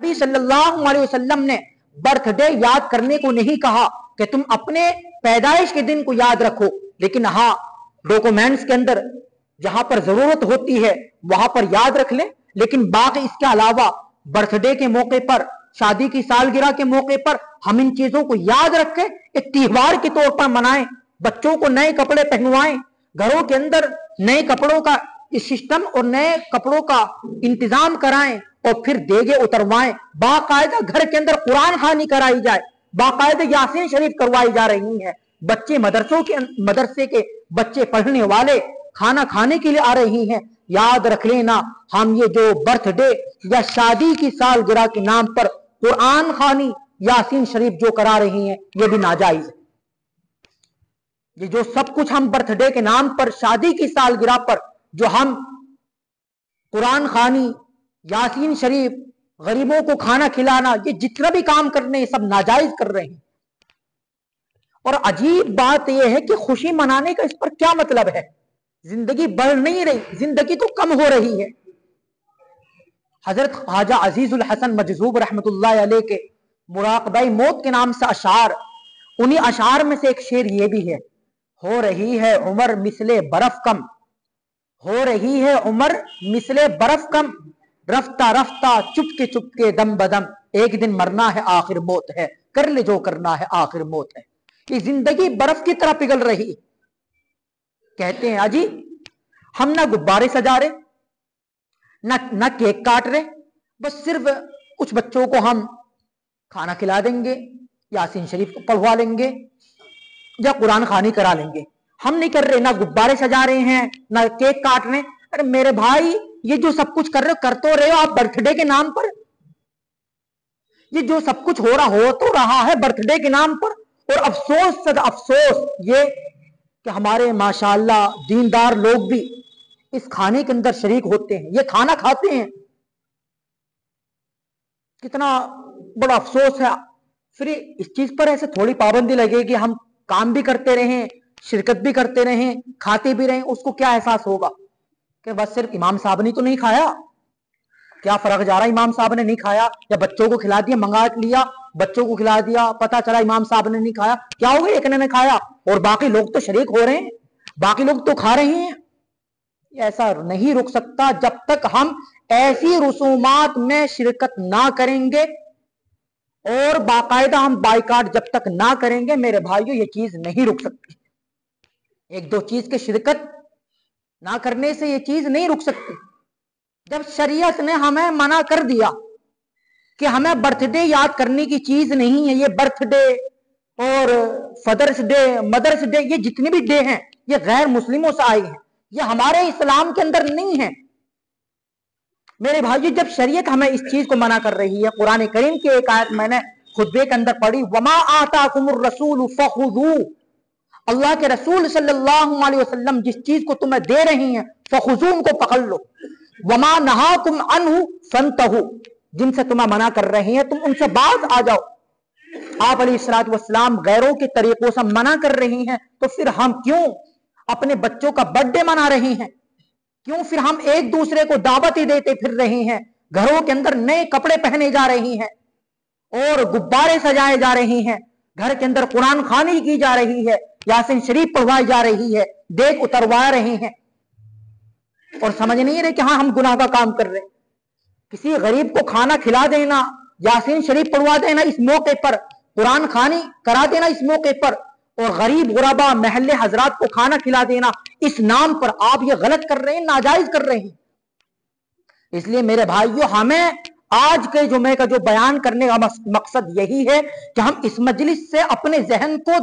نبی صلی اللہ علیہ وسلم نے برتھ ڈے یاد کرنے کو نہیں کہا کہ تم اپنے پیدائش کے دن کو یاد رکھو، لیکن ہاں ڈاکومنٹس کے اندر جہاں پر ضرورت ہوتی ہے وہاں پر یاد رکھ لیں، لیکن باقی اس کے علاوہ برتھ ڈے کے موقع پر، شادی کی سالگرہ کے موقع پر ہم ان چیزوں کو یاد رکھیں، ایک تہوار کے طور پر منائیں، بچوں کو نئے کپڑے پہنوائیں، گھروں کے اندر نئے کپڑوں کا سسٹم اور نئے کپڑوں کا انتظام کرائیں اور پھر دیگے اتروائیں، باقاعدہ گھر کے اندر قرآن خوانی کرائی جائے، باقاعدہ یاسین شریف کروائی جا رہی ہیں، بچے مدرسے کے بچے پڑھنے والے کھانا کھانے کے لیے آ رہی ہیں۔ یاد رکھ لینا، ہم یہ جو برتھ ڈے یا شادی کی سالگرہ کے نام پر قرآن خوانی یاسین شریف جو کرا رہی ہیں یہ بھی ناجائز ہے۔ یہ جو سب کچھ ہم برتھ ڈے کے نام پر، شادی کی سالگرہ پر جو ہم قرآن خوانی یاسین شریف، غریبوں کو کھانا کھلانا، یہ جتنا بھی کام کر رہے ہیں سب ناجائز کر رہے ہیں۔ اور عجیب بات یہ ہے کہ خوشی منانے کا اس پر کیا مطلب ہے؟ زندگی بڑھ نہیں رہی، زندگی تو کم ہو رہی ہے۔ حضرت خواجہ عزیز الحسن مجذوب رحمت اللہ علیہ کے مراقبہ موت کے نام سے اشعار، انہی اشعار میں سے ایک شعر یہ بھی ہے: ہو رہی ہے عمر مثل برف کم، ہو رہی ہے عمر مثل برف کم، رفتہ رفتہ چپ کے دم بدم، ایک دن مرنا ہے آخر موت ہے، کر لے جو کرنا ہے آخر موت ہے۔ یہ زندگی برف کی طرح پگھل رہی۔ کہتے ہیں اجی ہم نہ غبارے سجا رہے، نہ کیک کاٹ رہے، بس صرف کچھ بچوں کو ہم کھانا کھلا دیں گے، یاسین شریف کو پڑھوا لیں گے یا قرآن خوانی کرا لیں گے، ہم نہیں کر رہے، نہ غبارے سجا رہے ہیں نہ کیک کاٹ رہے۔ ارے میرے بھائی یہ جو سب کچھ کر رہے ہو، کر تو رہے ہو آپ برتھ ڈے کے نام پر، یہ جو سب کچھ ہو تو رہا ہے برتھ ڈے کے نام پر۔ اور افسوس صد افسوس یہ کہ ہمارے ماشاءاللہ دیندار لوگ بھی اس کھانے کے اندر شریک ہوتے ہیں، یہ کھانا کھاتے ہیں، کتنا بڑا افسوس ہے۔ پھر اس چیز پر ایسے تھوڑی پابندی لگے کہ ہم کام بھی کرتے رہیں، شرکت بھی کرتے رہیں، کھاتے بھی رہیں، اس کو کیا احساس ہوگا کہ بس صرف امام صاحب نے تو نہیں کھایا، کیا فرق جا رہا امام صاحب نے نہیں کھایا یا بچوں کو کھلا دیا، منگا لیا بچوں کو کھلا دیا، پتا چلا امام صاحب نے نہیں کھایا، کیا ہوگا ایک نے کھایا اور باقی لوگ تو شریک ہو رہے ہیں، باقی لوگ تو کھا رہے ہیں۔ ایسا نہیں رک سکتا جب تک ہم ایسی رسومات میں شرکت نہ کریں گے اور باقاعدہ ہم بائیکاٹ جب تک نہ کریں گے، میرے بھائیو یہ چیز نہیں رک سکتی۔ ایک دو چیز کے شرکت نہ کرنے سے یہ چیز نہیں رک سکتی۔ جب شریعت نے ہمیں منع کر دیا کہ ہمیں برتھ ڈے یاد کرنے کی چیز نہیں ہے، یہ برتھ ڈے اور فادرس ڈے، مدرس ڈے، یہ جتنے بھی ڈے ہیں یہ غیر مسلموں سے آئے ہیں، یہ ہمارے اسلام کے اندر نہیں ہے۔ میرے بھائیو جب شریعت ہمیں اس چیز کو منع کر رہی ہے، قرآن کریم کی ایک آیت میں نے خطبے کے اندر پڑھی، وَمَا آتَاكُمُ الرَّسُولُ فَخُذُوهُ، اللہ کے رسول صلی اللہ علیہ وسلم جس چیز کو تمہیں دے رہی ہیں فَخُذُوهُ، ان کو پکڑ لو، وَمَا نَهَاكُمْ عَنْهُ فَانْتَهُوا، جن سے تمہیں منع کر رہے ہیں تم ان سے باز آ جاؤ۔ آپ علیہ الصلوۃ والسلام غیروں کے طریقوں سے منع کر رہی ہیں، تو پھر ہم کیوں اپنے بچوں کا برتھ ڈے منا رہے ہیں؟ کیوں پھر ہم ایک دوسرے کو دعوت ہی دیتے پھر رہے ہیں؟ گھروں کے اندر نئے کپڑے پہنے جا رہی ہیں اور غبارے سجائے جا رہے ہیں، گھر کے اندر قرآن خوانی کی جا رہی ہے، یاسین شریف پڑھوائی جا رہی ہے، دیگ اتروا رہے ہیں اور سمجھ نہیں رہے کہ ہاں ہم گناہ کا کام کر رہے ہیں۔ کسی غریب کو کھانا کھلا دینا، یاسین شریف پڑھوا دینا اس موقع پر، قرآن خوانی کرا دینا اس موقع پر، اور غریب غربا محلے حضرات کو کھانا کھلا دینا اس نام پر، آپ یہ غلط کر رہے ہیں، ناجائز کر رہے ہیں۔ اس لیے میرے بھائیو ہمیں آج کے جمعے کا جو بیان کرنے کا مقصد یہی ہے کہ ہم اس مجلس سے اپنے ذہن کو،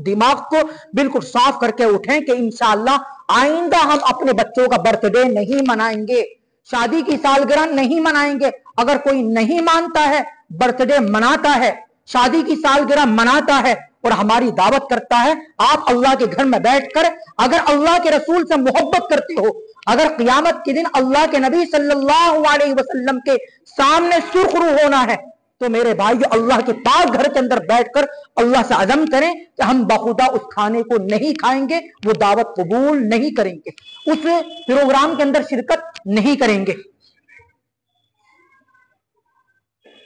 دماغ کو بالکل صاف کر کے اٹھیں کہ انشاءاللہ آئندہ ہم اپنے بچوں کا برتھ ڈے نہیں منائیں گے، شادی کی سالگرہ نہیں منائیں گے۔ اگر کوئی نہیں مانتا ہے، برتھ ڈے مناتا ہے، شادی کی سالگرہ مناتا ہے اور ہماری دعوت کرتا ہے، آپ اللہ کے گھر میں بیٹھ کر اگر اللہ کے رسول سے محبت کرتے ہو، اگر قیامت کے دن اللہ کے نبی صلی اللہ علیہ وسلم کے سامنے سرخرو ہونا ہے، تو میرے بھائیو اللہ کے پاک گھر کے اندر بیٹھ کر اللہ سے عزم کریں کہ ہم بخدا اس کھانے کو نہیں کھائیں گے، وہ دعوت قبول نہیں کریں گے، اس پروگرام کے اندر شرکت نہیں کریں گے۔